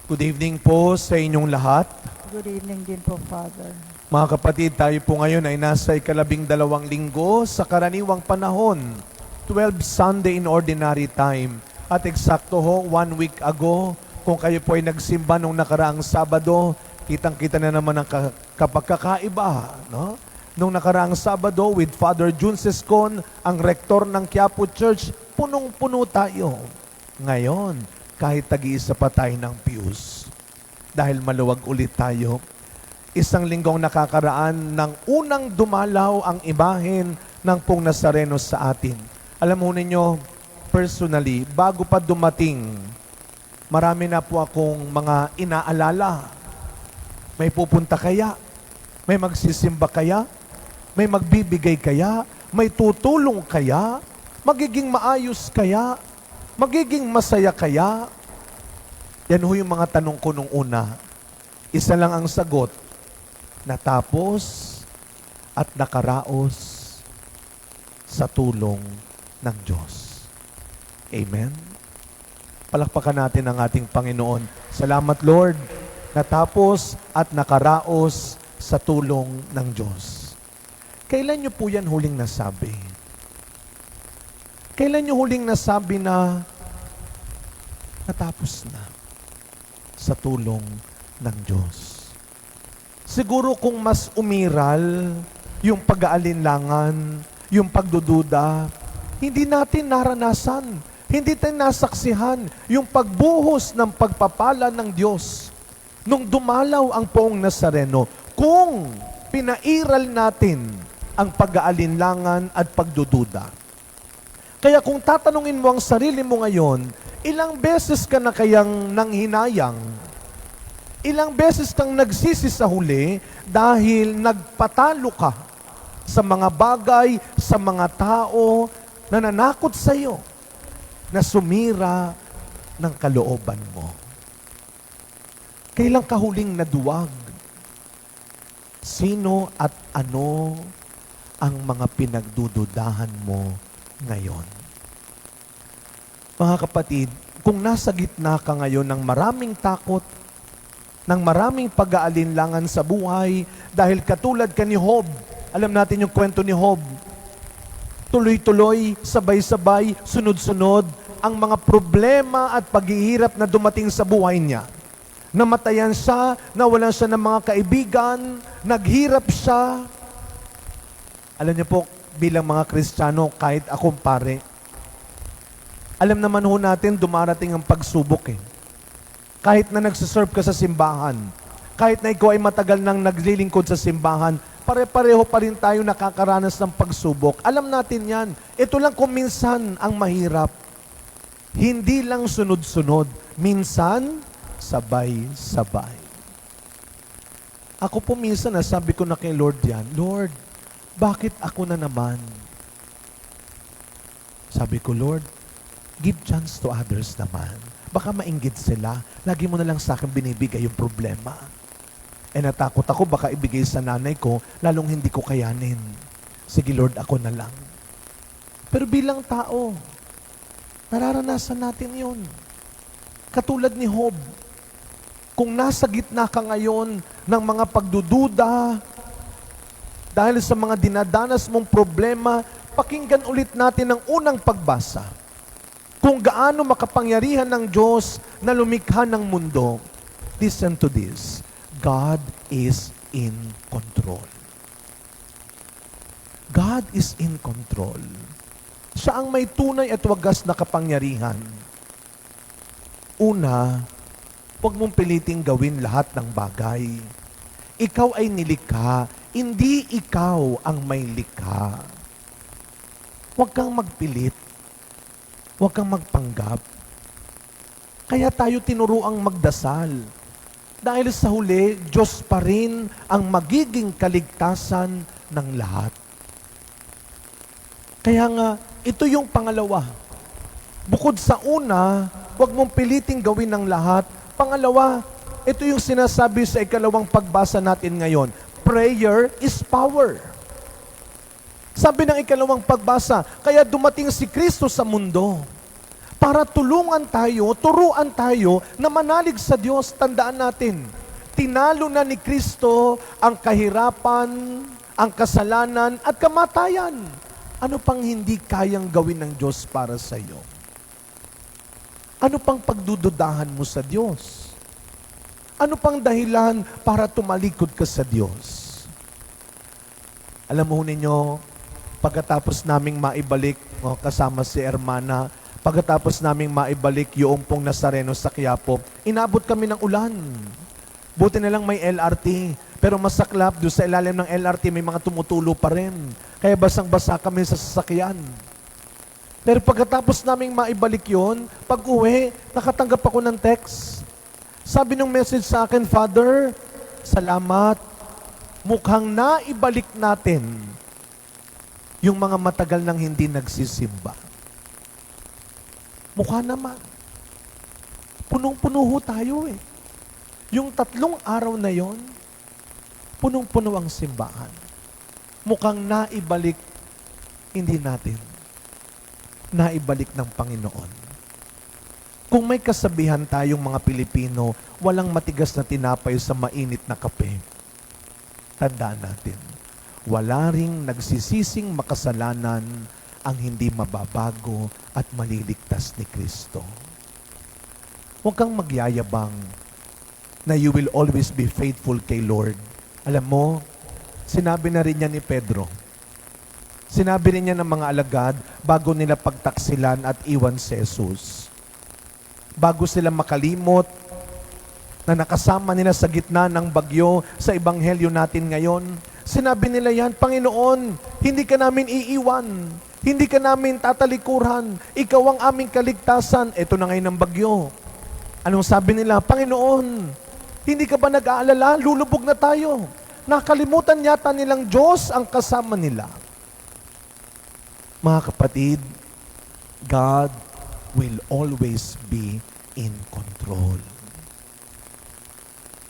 Good evening po sa inyong lahat. Good evening din po, Father. Mga kapatid, tayo po ngayon ay nasa 12 linggo sa karaniwang panahon, 12 Sunday in Ordinary Time. At eksakto ho, 1 week ago, kung kayo po ay nagsimba nung nakaraang Sabado, kitang-kita na naman ang kapagkakaiba. No? Nung nakaraang Sabado, with Father Jun Sescon, ang rektor ng Quiapo Church, punong-puno tayo. Ngayon, kahit tag-iisa pa tayo ng pews, dahil maluwag ulit tayo, isang linggong nakakaraan ng unang dumalaw ang imahen ng Pong Nazareno sa atin. Alam mo ninyo, personally, bago pa dumating, marami na po akong mga inaalala. May pupunta kaya? May magsisimba kaya? May magbibigay kaya? May tutulong kaya? Magiging maayos kaya? Magiging masaya kaya? Yan ho yung mga tanong ko nung una. Isa lang ang sagot, natapos at nakaraos sa tulong ng Diyos. Amen? Palakpakan natin ang ating Panginoon. Salamat, Lord, natapos at nakaraos sa tulong ng Diyos. Kailan niyo po yan huling nasabi? Kailan niyo huling nasabi na natapos na sa tulong ng Diyos? Siguro kung mas umiral yung pag-aalinlangan, yung pagdududa, hindi natin naranasan, hindi tayo nasaksihan yung pagbuhos ng pagpapala ng Diyos nung dumalaw ang Poong Nazareno. Kung pinairal natin ang pag-aalinlangan at pagdududa. Kaya kung tatanungin mo ang sarili mo ngayon, ilang beses ka na kayang nanghinayang? Ilang beses kang nagsisi sa huli dahil nagpatalo ka sa mga bagay, sa mga tao na nanakot sa iyo, na sumira ng kalooban mo? Kailan ka huling naduwag? Sino at ano ang mga pinagdududahan mo ngayon? Mga kapatid, kung nasa gitna ka ngayon ng maraming takot, ng maraming pag-aalinlangan sa buhay, dahil katulad ka ni Job, alam natin yung kwento ni Job, tuloy-tuloy, sabay-sabay, sunod-sunod, ang mga problema at paghihirap na dumating sa buhay niya. Namatayan siya, nawalan siya ng mga kaibigan, naghirap siya. Alam niyo po, bilang mga Kristiyano, kahit akong pare, alam naman ho natin, dumarating ang pagsubok eh. Kahit na nagsiserve ka sa simbahan, kahit na ikaw ay matagal nang naglilingkod sa simbahan, pare-pareho pa rin tayo nakakaranas ng pagsubok. Alam natin yan. Ito lang kung minsan ang mahirap. Hindi lang sunod-sunod. Minsan, sabay-sabay. Ako po minsan, sabi ko na kay Lord yan, Lord, bakit ako na naman? Sabi ko, Lord, give chance to others naman. Baka mainggit sila. Lagi mo na lang sa akin binibigay yung problema. Natakot ako, baka ibigay sa nanay ko, lalong hindi ko kayanin. Sige Lord, ako na lang. Pero bilang tao, nararanasan natin yun. Katulad ni Job, kung nasa gitna ka ngayon ng mga pagdududa, dahil sa mga dinadanas mong problema, pakinggan ulit natin ang unang pagbasa. Kung gaano makapangyarihan ng Diyos na lumikha ng mundo. Listen to this. God is in control. God is in control. Siya ang may tunay at wagas na kapangyarihan. Una, huwag mong piliting gawin lahat ng bagay. Ikaw ay nilikha, hindi ikaw ang may likha. Huwag kang magpilit. Huwag kang magpanggap. Kaya tayo tinuruang magdasal. Dahil sa huli, Diyos pa rin ang magiging kaligtasan ng lahat. Kaya nga, ito yung pangalawa. Bukod sa una, huwag mong piliting gawin ng lahat. Pangalawa, ito yung sinasabi sa ikalawang pagbasa natin ngayon. Prayer is power. Sabi ng ikalawang pagbasa, kaya dumating si Kristo sa mundo para tulungan tayo, turuan tayo na manalig sa Diyos. Tandaan natin, tinalo na ni Kristo ang kahirapan, ang kasalanan at kamatayan. Ano pang hindi kayang gawin ng Diyos para sa iyo? Ano pang pagdududahan mo sa Diyos? Ano pang dahilan para tumalikod ka sa Diyos? Alam mo ninyo, pagkatapos naming maibalik, kasama si Hermana, pagkatapos naming maibalik yung pong Nazareno sa Quiapo, inabot kami ng ulan. Buti na lang may LRT, pero masaklap, doon sa ilalim ng LRT may mga tumutulo pa rin. Kaya basang-basa kami sa sasakyan. Pero pagkatapos naming maibalik yon, pag-uwi, nakatanggap ako ng text. Sabi ng message sa akin, Father, salamat. Mukhang naibalik natin yung mga matagal nang hindi nagsisimba. Mukha naman. Punong-puno ho tayo eh. Yung 3 araw na yon, punong-puno ang simbahan. Mukhang naibalik, hindi natin. Naibalik ng Panginoon. Kung may kasabihan tayong mga Pilipino, walang matigas na tinapay sa mainit na kape. Tandaan natin, wala ring nagsisising makasalanan ang hindi mababago at maliligtas ni Kristo. Huwag kang magyayabang na you will always be faithful kay Lord. Alam mo, sinabi na rin niya ni Pedro. Sinabi rin niya ng mga alagad bago nila pagtaksilan at iwan si Jesus. Bago sila makalimot na nakasama nila sa gitna ng bagyo sa ebanghelyo natin ngayon, sinabi nila yan, Panginoon, hindi ka namin iiwan, hindi ka namin tatalikuran, ikaw ang aming kaligtasan. Ito na ngayon ang bagyo. Anong sabi nila? Panginoon, hindi ka ba nag-aalala? Lulubog na tayo. Nakalimutan yata nilang Diyos ang kasama nila. Mga kapatid, God will always be in control.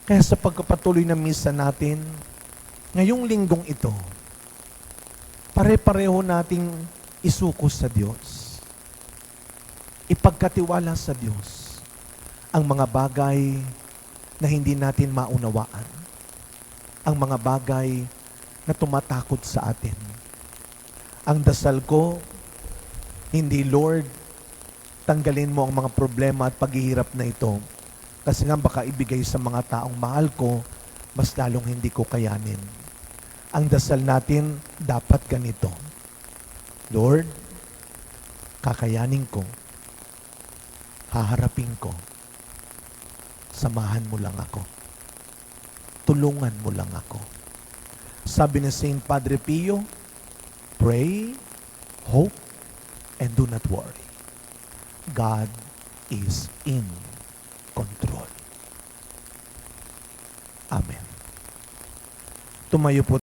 Kaya sa pagpapatuloy na misa natin, ngayong linggong ito, pare-pareho nating isuko sa Diyos. Ipagkatiwala sa Diyos ang mga bagay na hindi natin maunawaan. Ang mga bagay na tumatakot sa atin. Ang dasal ko, hindi, Lord, tanggalin mo ang mga problema at paghihirap na ito. Kasi nga baka ibigay sa mga taong mahal ko, mas lalong hindi ko kayanin. Ang dasal natin, dapat ganito. Lord, kakayanin ko, haharapin ko, samahan mo lang ako. Tulungan mo lang ako. Sabi ni Saint Padre Pio, pray, hope, and do not worry. God is in control. Amen. Tumayo po